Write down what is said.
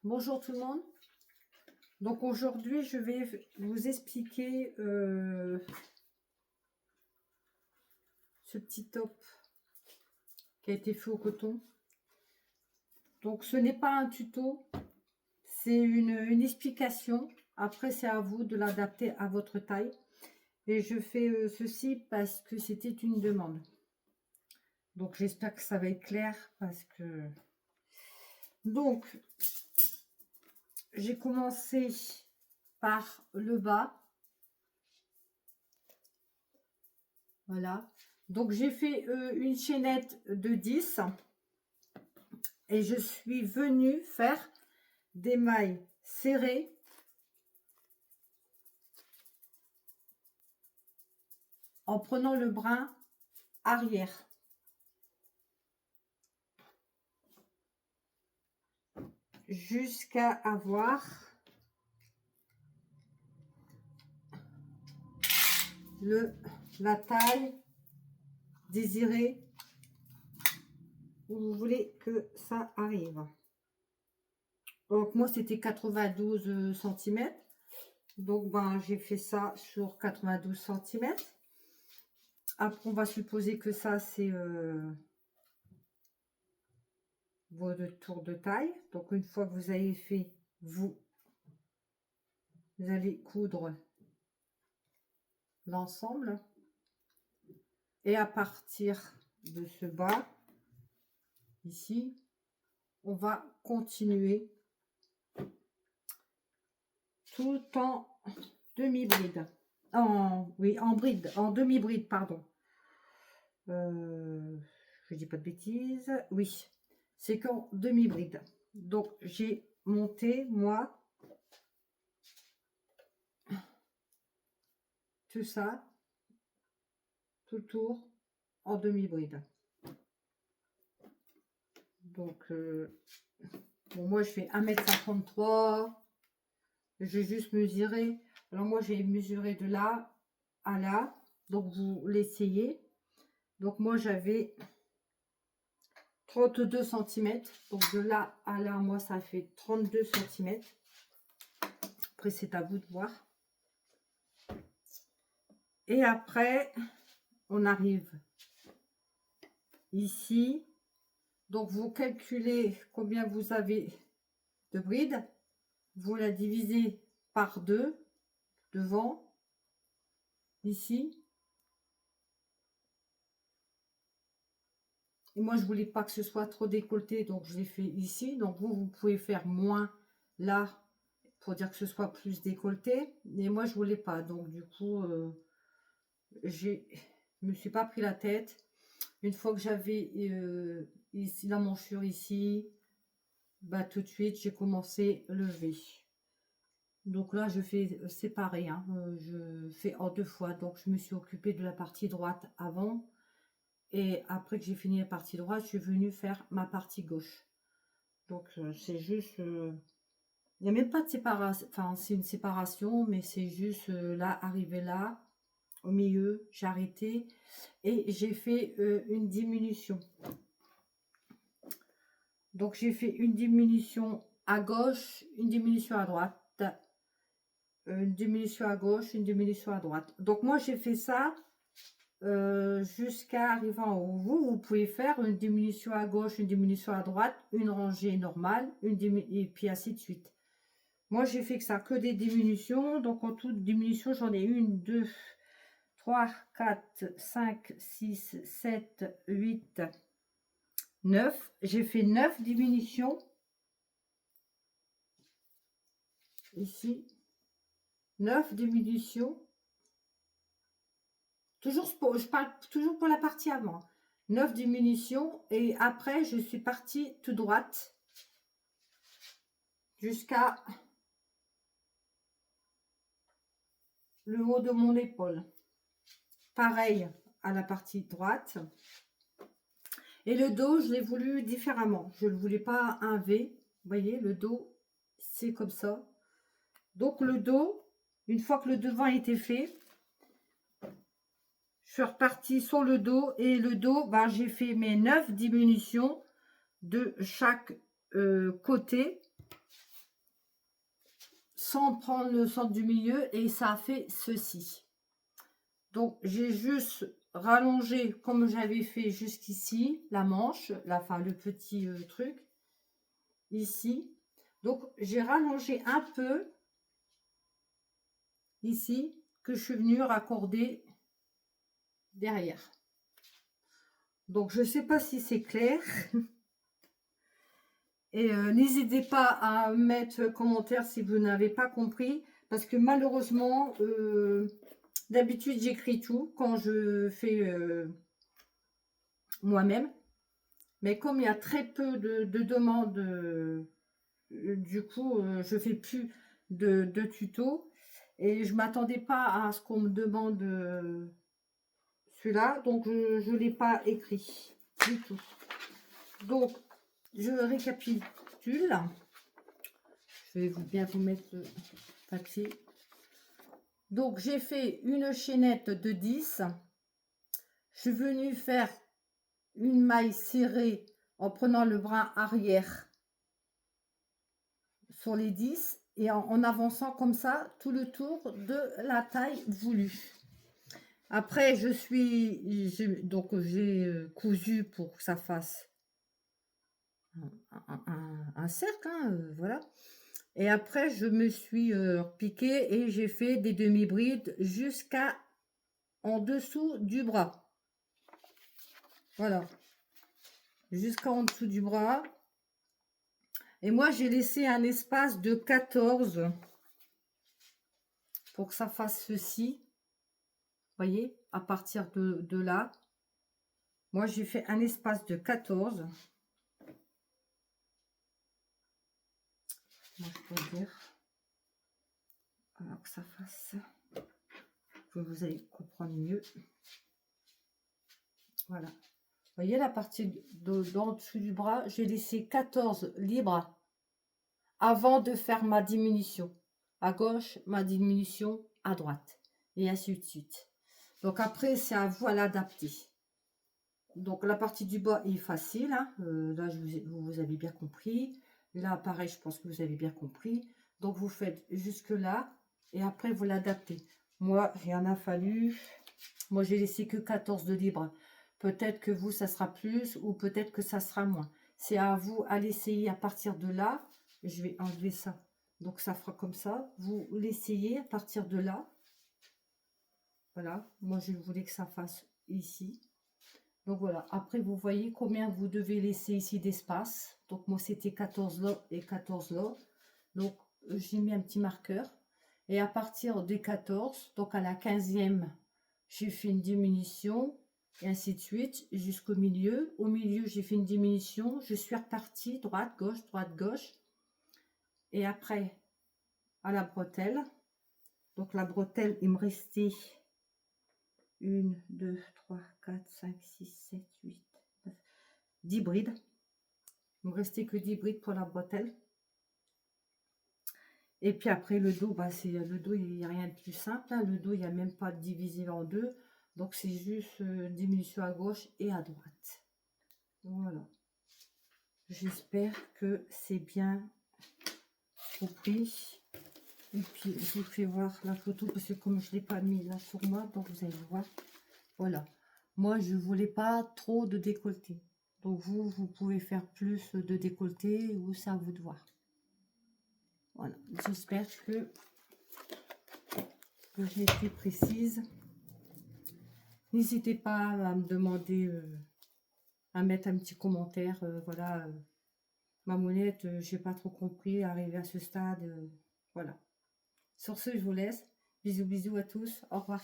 Bonjour tout le monde. Donc aujourd'hui, je vais vous expliquer ce petit top qui a été fait au coton. Donc ce n'est pas un tuto, c'est une explication. Après, c'est à vous de l'adapter à votre taille. Et je fais ceci parce que c'était une demande. Donc j'espère que ça va être clair parce que... Donc, j'ai commencé par le bas. Voilà. Donc j'ai fait une chaînette de 10 et je suis venue faire des mailles serrées en prenant le brin arrière. Jusqu'à avoir la taille désirée où vous voulez que ça arrive. Donc moi c'était 92 cm. Donc ben, j'ai fait ça sur 92 cm. Après on va supposer que ça c'est votre tour de taille. Donc une fois que vous avez fait, vous allez coudre l'ensemble. Et à partir de ce bas, ici, on va continuer tout en demi-bride. Oui, en bride, en demi-bride, pardon. Je dis pas de bêtises. Oui, c'est qu'en demi-bride. Donc, j'ai monté, moi, tout ça, tout le tour en demi-bride. Donc, bon, moi, je fais 1,53 m. Je vais juste mesurer. Alors, moi, j'ai mesuré de là à là. Donc, vous l'essayez. Donc, moi, j'avais 32 cm. Donc, de là à là, moi, ça fait 32 cm. Après, c'est à vous de voir. Et après, on arrive ici. Donc, vous calculez combien vous avez de bride. Vous la divisez par 2 devant, ici. Et moi, je voulais pas que ce soit trop décolleté, donc je l'ai fait ici. Donc, vous pouvez faire moins là pour dire que ce soit plus décolleté. Mais moi, je voulais pas. Donc, du coup, je me suis pas pris la tête. Une fois que j'avais ici la manchure ici, bah, tout de suite, j'ai commencé le V. Donc là, je fais séparer. Hein. Je fais en 2 fois. Donc, je me suis occupée de la partie droite avant. Et après que j'ai fini la partie droite, je suis venue faire ma partie gauche. Donc, c'est juste... il n'y a même pas de séparation. Enfin, c'est une séparation, mais c'est juste là, arrivé là, au milieu, j'ai arrêté. Et j'ai fait une diminution. Donc, j'ai fait une diminution à gauche, une diminution à droite. Une diminution à gauche, une diminution à droite. Donc, moi, j'ai fait ça jusqu'à arriver en haut. Vous pouvez faire une diminution à gauche, une diminution à droite, une rangée normale, et puis ainsi de suite. Moi, j'ai fait que ça, que des diminutions. Donc, en toute diminution, j'en ai 1, 2, 3, 4, 5, 6, 7, 8, 9. J'ai fait 9 diminutions. Ici. 9 diminutions. Je parle toujours pour la partie avant. 9 diminutions. Et après, je suis partie tout droite. Jusqu'à le haut de mon épaule. Pareil à la partie droite. Et le dos, je l'ai voulu différemment. Je ne voulais pas un V. Vous voyez, le dos, c'est comme ça. Donc le dos, une fois que le devant a été fait, je suis repartie sur le dos. Et le dos, ben, j'ai fait mes 9 diminutions de chaque côté. sans prendre le centre du milieu et ça a fait ceci. Donc j'ai juste rallongé comme j'avais fait jusqu'ici la manche, enfin le petit truc ici. Donc j'ai rallongé un peu ici que je suis venue raccorder derrière. Donc je sais pas si c'est clair. Et n'hésitez pas à mettre commentaire si vous n'avez pas compris, parce que malheureusement, d'habitude j'écris tout quand je fais moi-même, mais comme il y a très peu de demandes, du coup je fais plus de tutos, et je m'attendais pas à ce qu'on me demande celui-là, donc je l'ai pas écrit du tout. Donc je récapitule. Je vais bien vous mettre le papier. Donc, j'ai fait une chaînette de 10. Je suis venue faire une maille serrée en prenant le bras arrière sur les 10 et en avançant comme ça tout le tour de la taille voulue. Après, j'ai cousu pour que ça fasse un cercle, hein, voilà. Et après, je me suis piqué et j'ai fait des demi-brides jusqu'à en dessous du bras. Voilà. Jusqu'en dessous du bras. Et moi, j'ai laissé un espace de 14 pour que ça fasse ceci. Vous voyez, à partir de là. Moi, j'ai fait un espace de 14. Moi, je peux dire. Alors que ça fasse. Vous allez comprendre mieux. Voilà. Vous voyez la partie d'en dessous du bras, j'ai laissé 14 libres avant de faire ma diminution. À gauche, ma diminution à droite. Et ainsi de suite. Donc après, c'est à vous à l'adapter. Donc la partie du bas est facile. Hein. Là, vous avez bien compris. Là, pareil, je pense que vous avez bien compris. Donc vous faites jusque là. Et après, vous l'adaptez. Moi, il en a fallu. Moi, j'ai laissé que 14 de libre. Peut-être que vous, ça sera plus ou peut-être que ça sera moins. C'est à vous à l'essayer à partir de là. Je vais enlever ça. Donc, ça fera comme ça. Vous l'essayez à partir de là. Voilà. Moi, je voulais que ça fasse ici. Donc, voilà. Après, vous voyez combien vous devez laisser ici d'espace. Donc, moi, c'était 14 là et 14 là. Donc, j'ai mis un petit marqueur. Et à partir des 14, donc à la 15e, j'ai fait une diminution. Et ainsi de suite, jusqu'au milieu. Au milieu, j'ai fait une diminution. Je suis repartie droite, gauche. Et après, à la bretelle. Donc, la bretelle, il me restait 1, 2, 3, 4, 5, 6, 7, 8, 9, 10 brides. Il me restait que 10 brides pour la bretelle. Et puis après, le dos, bah, le dos, il n'y a rien de plus simple. Hein. Le dos, il n'y a même pas divisé en deux. Donc, c'est juste diminution à gauche et à droite. Voilà. J'espère que c'est bien compris. Et puis, je vous fais voir la photo parce que comme je ne l'ai pas mis là sur moi, donc vous allez voir. Voilà. Moi, je ne voulais pas trop de décolleté. Donc, vous pouvez faire plus de décolleté ou c'est à vous de voir. Voilà. J'espère que j'ai été précise. N'hésitez pas à me demander, à mettre un petit commentaire. Voilà, ma monette, j'ai pas trop compris, arrivé à ce stade. Voilà. Sur ce, je vous laisse. Bisous, bisous à tous. Au revoir.